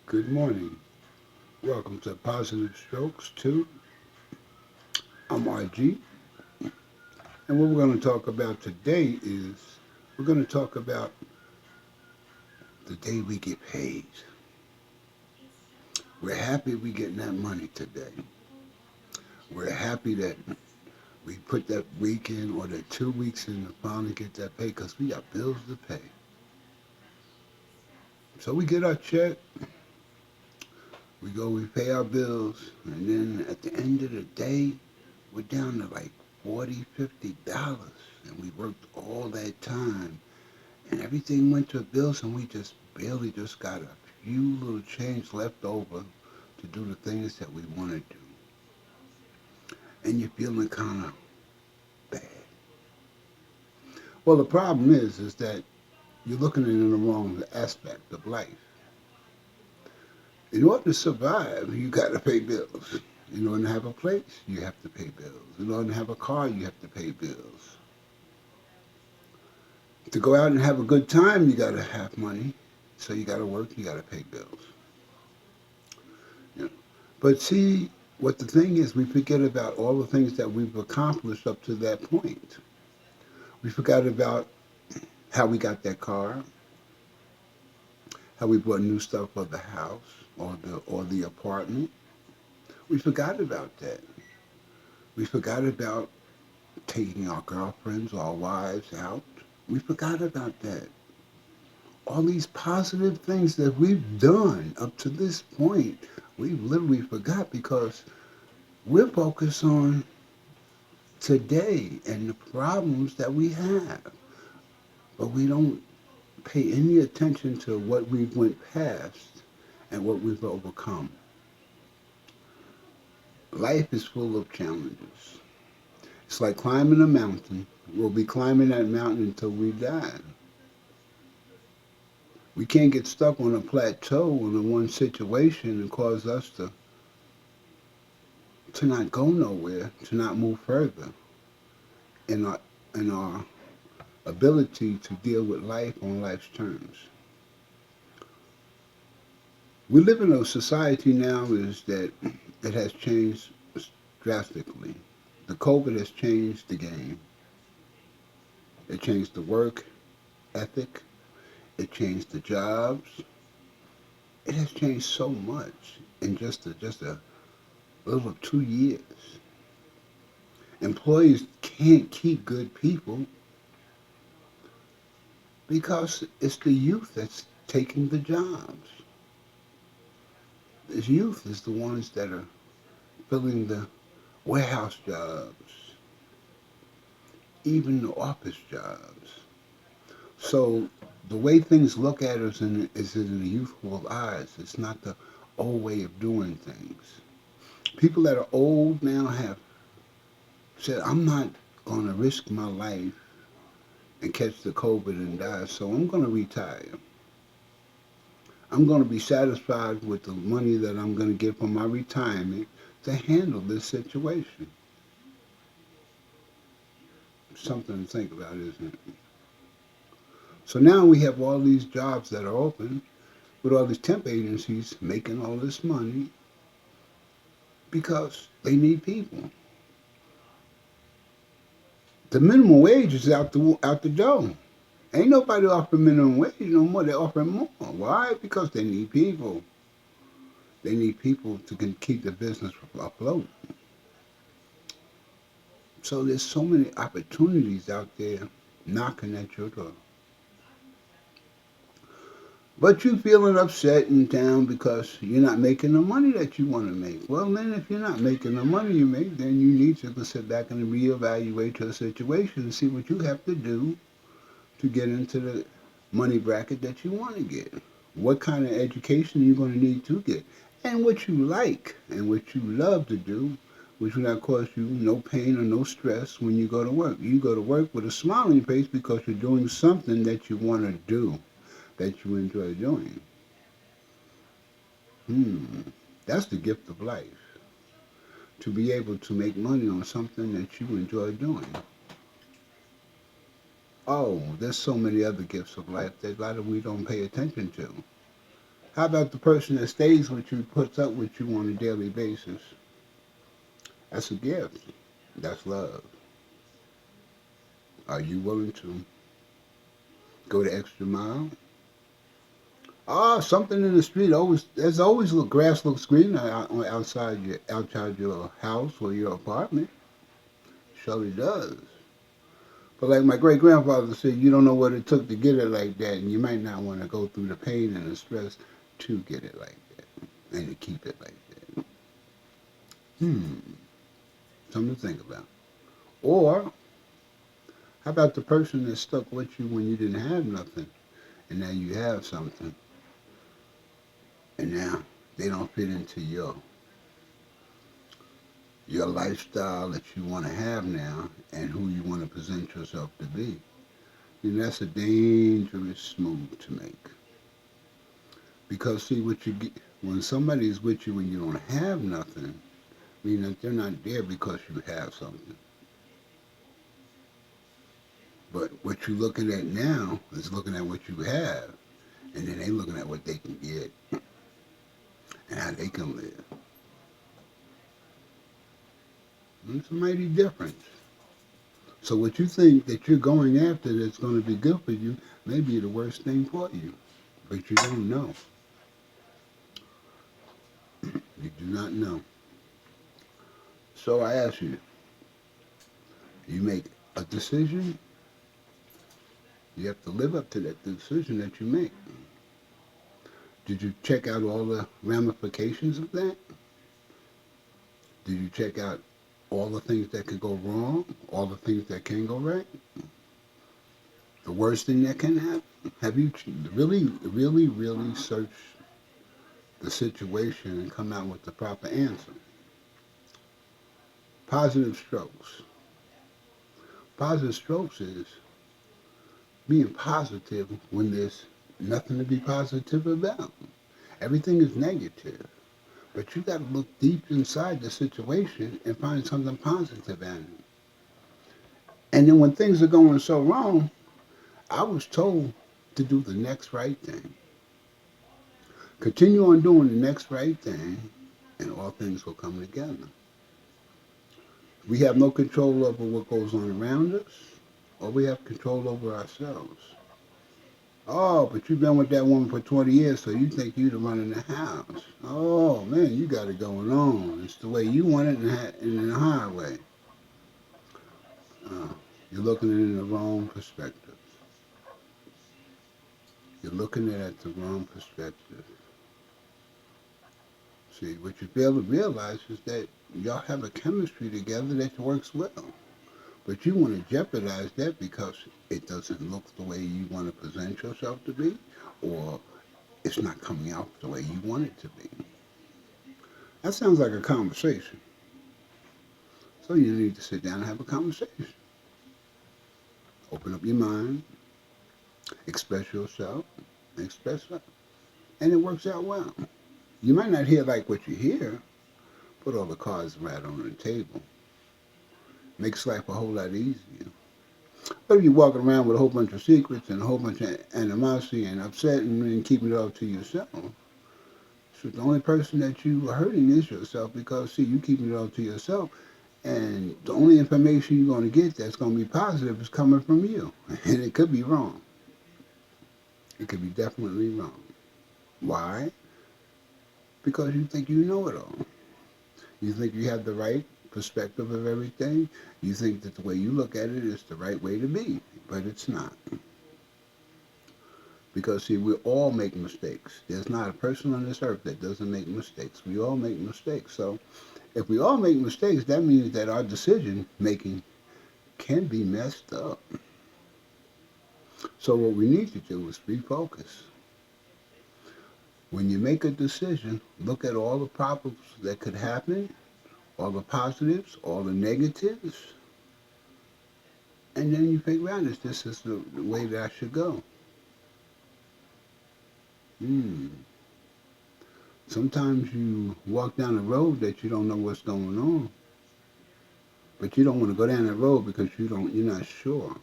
Good morning. Welcome to Positive Strokes 2. I'm RG, and what we're going to talk about today is we're going to talk about the day we get paid. We're happy we getting that money today. We're happy that we put that week in or that 2 weeks in to finally get that pay because we got bills to pay. So we get our check, we pay our bills, and then at the end of the day, we're down to like 40, $50, and we worked all that time and everything went to bills, and we just barely just got a few little change left over to do the things that we want to do. And you're feeling kind of bad. Well, the problem is that you're looking at it in the wrong aspect of life. In order to survive, you got to pay bills. In order to have a place, you have to pay bills. In order to have a car, you have to pay bills. To go out and have a good time, you got to have money. So you got to work, you got to pay bills. You know. But see, what the thing is, we forget about all the things that we've accomplished up to that point. We forgot about how we got that car, how we bought new stuff for the house or the apartment. We forgot about that. We forgot about taking our girlfriends or our wives out. We forgot about that. All these positive things that we've done up to this point, we've literally forgot because we're focused on today and the problems that we have. But we don't pay any attention to what we've went past and what we've overcome. Life is full of challenges. It's like climbing a mountain. We'll be climbing that mountain until we die. We can't get stuck on a plateau in one situation and cause us to not go nowhere, to not move further in our ability to deal with life on life's terms. We live in a society now is that it has changed drastically. The COVID has changed the game. It changed the work ethic. It changed the jobs. It has changed so much in just a little of 2 years. Employees can't keep good people because it's the youth that's taking the jobs. This youth is the ones that are filling the warehouse jobs, even the office jobs. So the way things look at us is in the youthful eyes. It's not the old way of doing things. People that are old now have said, I'm not going to risk my life and catch the COVID and die, so I'm going to retire. I'm going to be satisfied with the money that I'm going to get from my retirement to handle this situation. Something to think about, isn't it? So now we have all these jobs that are open with all these temp agencies making all this money because they need people. The minimum wage is out the door. Ain't nobody offering minimum wage no more. They're offering more. Why? Because they need people. They need people to keep the business afloat. So there's so many opportunities out there knocking at your door. But you feeling upset and down because you're not making the money that you want to make. Well, then if you're not making the money you make, then you need to sit back and reevaluate your situation and see what you have to do to get into the money bracket that you want to get. What kind of education are you going to need to get? And what you like and what you love to do, which will not cause you no pain or no stress when you go to work. You go to work with a smile on your face because you're doing something that you want to do, that you enjoy doing. Hmm. That's the gift of life. To be able to make money on something that you enjoy doing. Oh, there's so many other gifts of life that a lot of we don't pay attention to. How about the person that stays with you, puts up with you on a daily basis? That's a gift. That's love. Are you willing to go the extra mile? Ah, something in the street always. There's always grass looks greener outside your house or your apartment. Surely does. But like my great grandfather said, you don't know what it took to get it like that, and you might not want to go through the pain and the stress to get it like that and to keep it like that. Hmm, something to think about. Or how about the person that stuck with you when you didn't have nothing, and now you have something, and now they don't fit into your lifestyle that you want to have now and who you want to present yourself to be. And that's a dangerous move to make. Because see what you get when somebody's with you when you don't have nothing, meaning that they're not there because you have something. But what you're looking at now is looking at what you have, and then they looking at what they can get and how they can live. And it's a mighty difference. So what you think that you're going after that's going to be good for you may be the worst thing for you, but you don't know. You do not know. So I ask you, you make a decision, you have to live up to that decision that you make. Did you check out all the ramifications of that? Did you check out all the things that could go wrong, all the things that can go right, the worst thing that can happen? Have you really, really, really searched the situation and come out with the proper answer? Positive strokes. Positive strokes is being positive when there's nothing to be positive about. Everything is negative. But you got to look deep inside the situation and find something positive in it. And then when things are going so wrong, I was told to do the next right thing. Continue on doing the next right thing, and all things will come together. We have no control over what goes on around us, or we have control over ourselves. Oh, but you've been with that woman for 20 years, so you think you're the run in the house. Oh, man, you got it going on. It's the way you want it in the highway. Uh, you're looking at it in the wrong perspective. You're looking at it at the wrong perspective. See, what you fail to realize is that y'all have a chemistry together that works well. But you want to jeopardize that because it doesn't look the way you want to present yourself to be, or it's not coming out the way you want it to be. That sounds like a conversation. So you need to sit down and have a conversation. Open up your mind, express yourself, express up, and it works out well. You might not hear like what you hear, put all the cards right on the table. Makes life a whole lot easier. But if you're walking around with a whole bunch of secrets and a whole bunch of animosity and upset and keeping it all to yourself, so the only person that you are hurting is yourself because, see, you keeping it all to yourself. And the only information you're going to get that's going to be positive is coming from you. And it could be wrong. It could be definitely wrong. Why? Because you think you know it all. You think you have the right perspective of everything. You think that the way you look at it is the right way to be. But it's not. Because, see, we all make mistakes. There's not a person on this earth that doesn't make mistakes. We all make mistakes. So if we all make mistakes, that means that our decision making can be messed up. So what we need to do is refocus. When you make a decision, look at all the problems that could happen, all the positives, all the negatives, and then you figure out if this is the way that I should go. Hmm. Sometimes you walk down a road that you don't know what's going on, but you don't want to go down that road because you're not sure.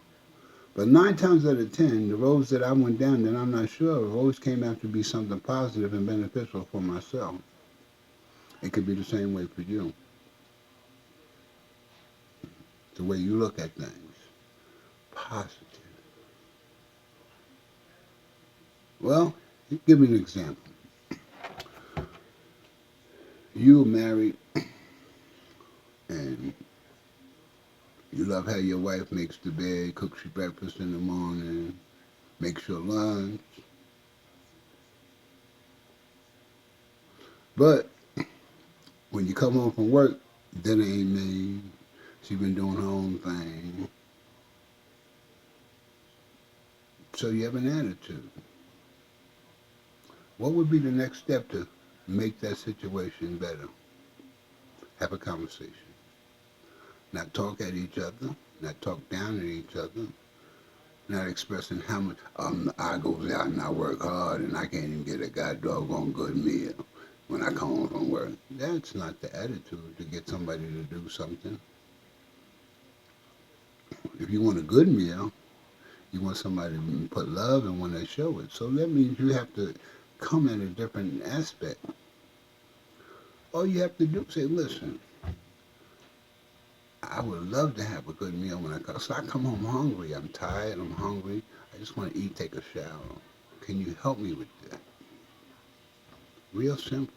But 9 times out of 10, the roads that I went down that I'm not sure of always came out to be something positive and beneficial for myself. It could be the same way for you. The way you look at things. Positive. Well, give me an example. You married and you love how your wife makes the bed, cooks you breakfast in the morning, makes your lunch. But when you come home from work, dinner ain't made. She been doing her own thing. So you have an attitude. What would be the next step to make that situation better? Have a conversation. Not talk at each other, not talk down at each other, not expressing how much I goes out and I work hard and I can't even get a god doggone good meal when I come home from work. That's not the attitude to get somebody to do something. If you want a good meal, you want somebody to put love and want to show it. So that means you have to come at a different aspect. All you have to do is say, listen, I would love to have a good meal when I come. So I come home hungry. I'm tired. I'm hungry. I just want to eat, take a shower. Can you help me with that? Real simple.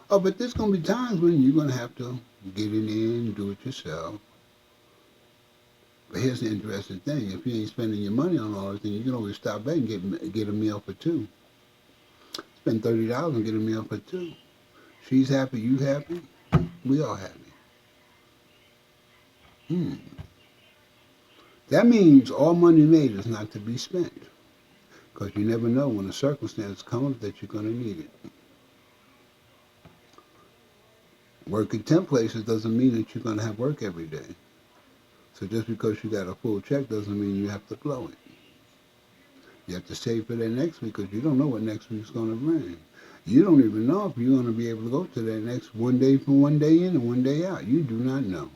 Oh, but there's going to be times when you're going to have to get it in, do it yourself. But here's the interesting thing. If you ain't spending your money on all this, then you can always stop back and get a meal for two. Spend $30 and get a meal for two. She's happy, you happy, we all happy. Hmm. That means all money made is not to be spent. Because you never know when a circumstance comes that you're going to need it. Working 10 places doesn't mean that you're going to have work every day. So just because you got a full check doesn't mean you have to blow it. You have to save for that next week because you don't know what next week's going to bring. You don't even know if you're going to be able to go to that next one day from one day in and one day out. You do not know.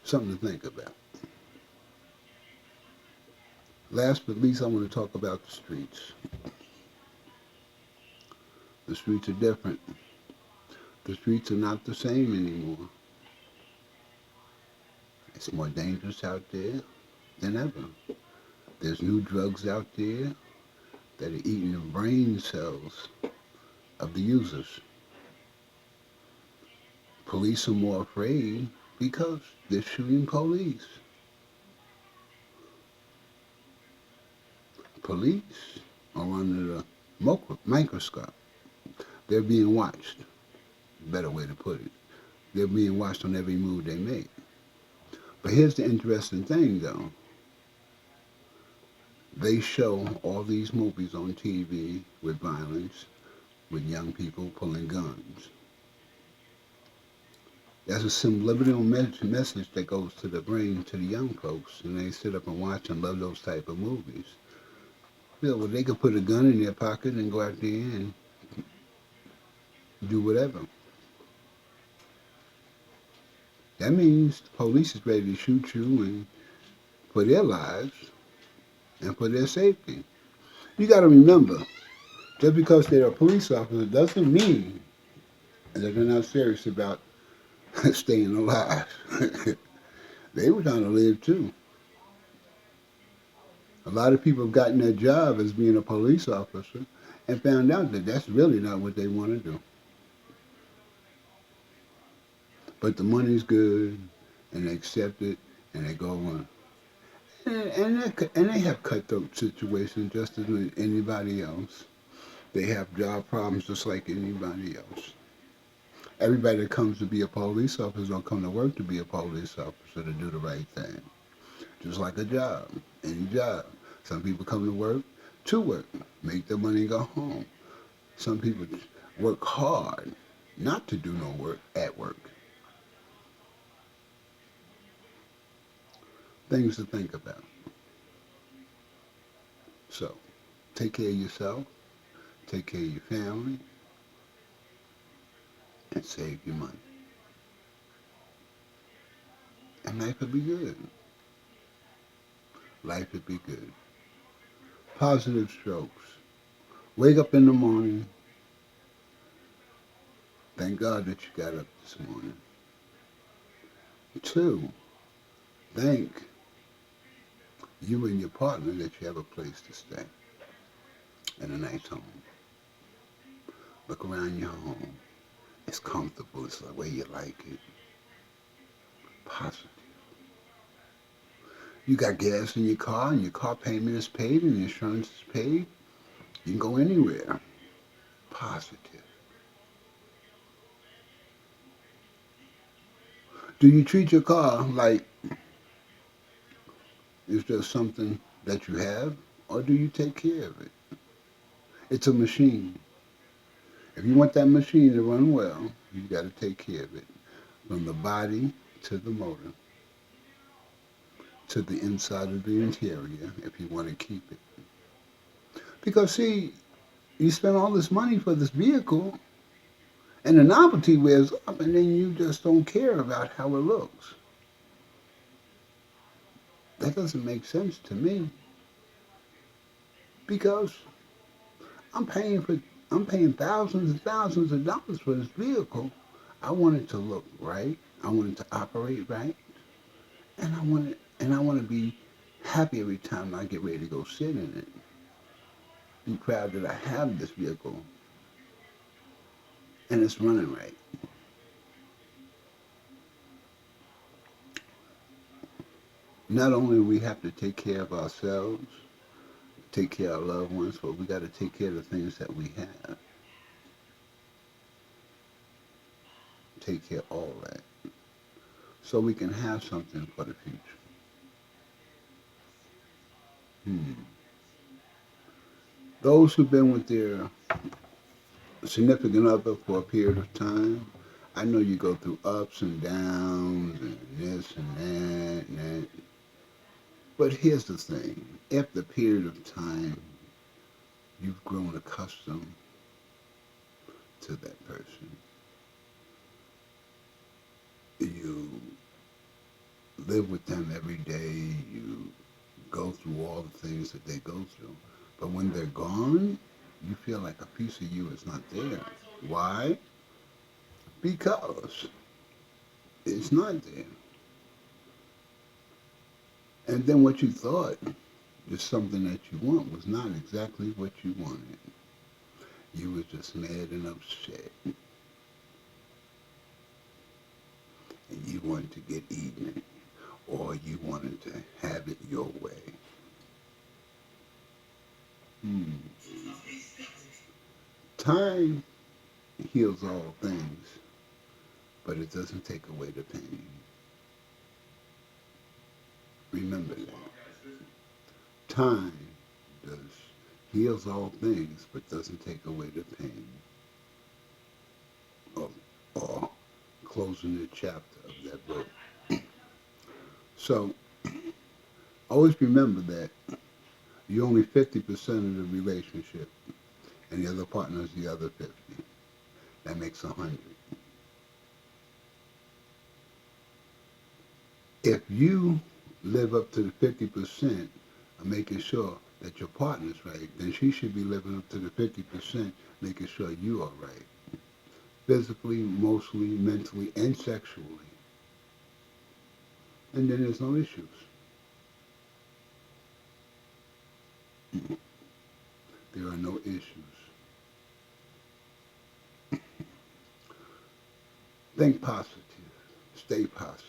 Something to think about. Last but least, I want to talk about the streets. The streets are different. The streets are not the same anymore. It's more dangerous out there than ever. There's new drugs out there that are eating the brain cells of the users. Police are more afraid because they're shooting police. Police are under the microscope. They're being watched. Better way to put it. They're being watched on every move they make. But here's the interesting thing, though. They show all these movies on TV with violence, with young people pulling guns. That's a subliminal message that goes to the brain, to the young folks, and they sit up and watch and love those type of movies. Yeah, well, they could put a gun in their pocket and go out there and do whatever. That means the police is ready to shoot you and for their lives and for their safety. You got to remember, just because they're a police officer doesn't mean that they're not serious about staying alive. They were trying to live too. A lot of people have gotten their job as being a police officer and found out that that's really not what they want to do. But the money's good and they accept it and they go on. And they have cutthroat situations just as anybody else. They have job problems just like anybody else. Everybody that comes to be a police officer don't come to work to be a police officer to do the right thing. Just like a job, any job. Some people come to work, make their money and go home. Some people work hard not to do no work at work. Things to think about. So, take care of yourself, take care of your family, and save your money. and life would be good. Life would be good. Positive strokes. Wake up in the morning. Thank God that you got up this morning. Two, thank you and your partner that you have a place to stay and a nice home. Look around your home. It's comfortable. It's the way you like it. Positive. You got gas in your car and your car payment is paid and the insurance is paid. You can go anywhere. Positive. Do you treat your car like it's just something that you have, or do you take care of it? It's a machine. If you want that machine to run well, you got to take care of it, from the body to the motor to the inside of the interior if you want to keep it. Because see, you spend all this money for this vehicle and the novelty wears up and then you just don't care about how it looks. That doesn't make sense to me because I'm paying for I'm paying thousands and thousands of dollars for this vehicle. I want it to look right. I want it to operate right. And I want to be happy every time I get ready to go sit in it. Be proud that I have this vehicle and it's running right. Not only do we have to take care of ourselves, take care of our loved ones, but we got to take care of the things that we have. Take care of all that so we can have something for the future. Hmm. Those who've been with their significant other for a period of time, I know you go through ups and downs and this and that and that. But here's the thing. After a period of time, you've grown accustomed to that person. You live with them every day. You go through all the things that they go through. But when they're gone, you feel like a piece of you is not there. Why? Because it's not there. And then what you thought is something that you want was not exactly what you wanted. You was just mad and upset. And you wanted to get even. Or you wanted to have it your way. Hmm. Time heals all things, but it doesn't take away the pain. Remember that. Time does heals all things, but doesn't take away the pain. Or, or closing the chapter of that book. So always remember that you're only 50% of the relationship, and the other partner is the other 50. That makes 100. If you live up to the 50% of making sure that your partner's right, then she should be living up to the 50% making sure you are right. Physically, emotionally, mentally, and sexually. And then there's no issues. There are no issues. Think positive. Stay positive.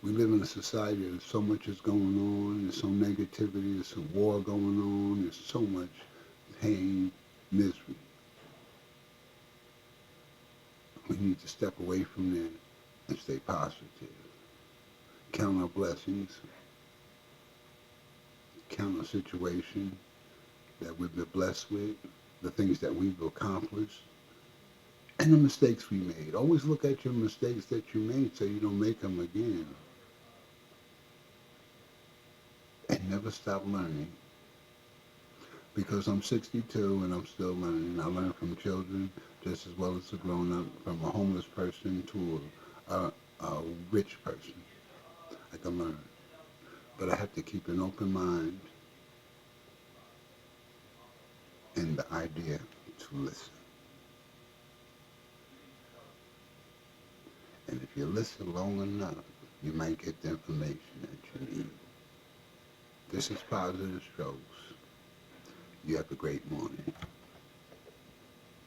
We live in a society where so much is going on. There's so negativity. There's some war going on. There's so much pain, misery. We need to step away from that and stay positive. Count our blessings. Count our situation that we've been blessed with, the things that we've accomplished, and the mistakes we made. Always look at your mistakes that you made so you don't make them again. And never stop learning. Because I'm 62 and I'm still learning. I learn from children just as well as a grown up, from a homeless person to a rich person. I can learn. But I have to keep an open mind and the idea to listen. And if you listen long enough, you might get the information that you need. This is Positive Strokes. You have a great morning.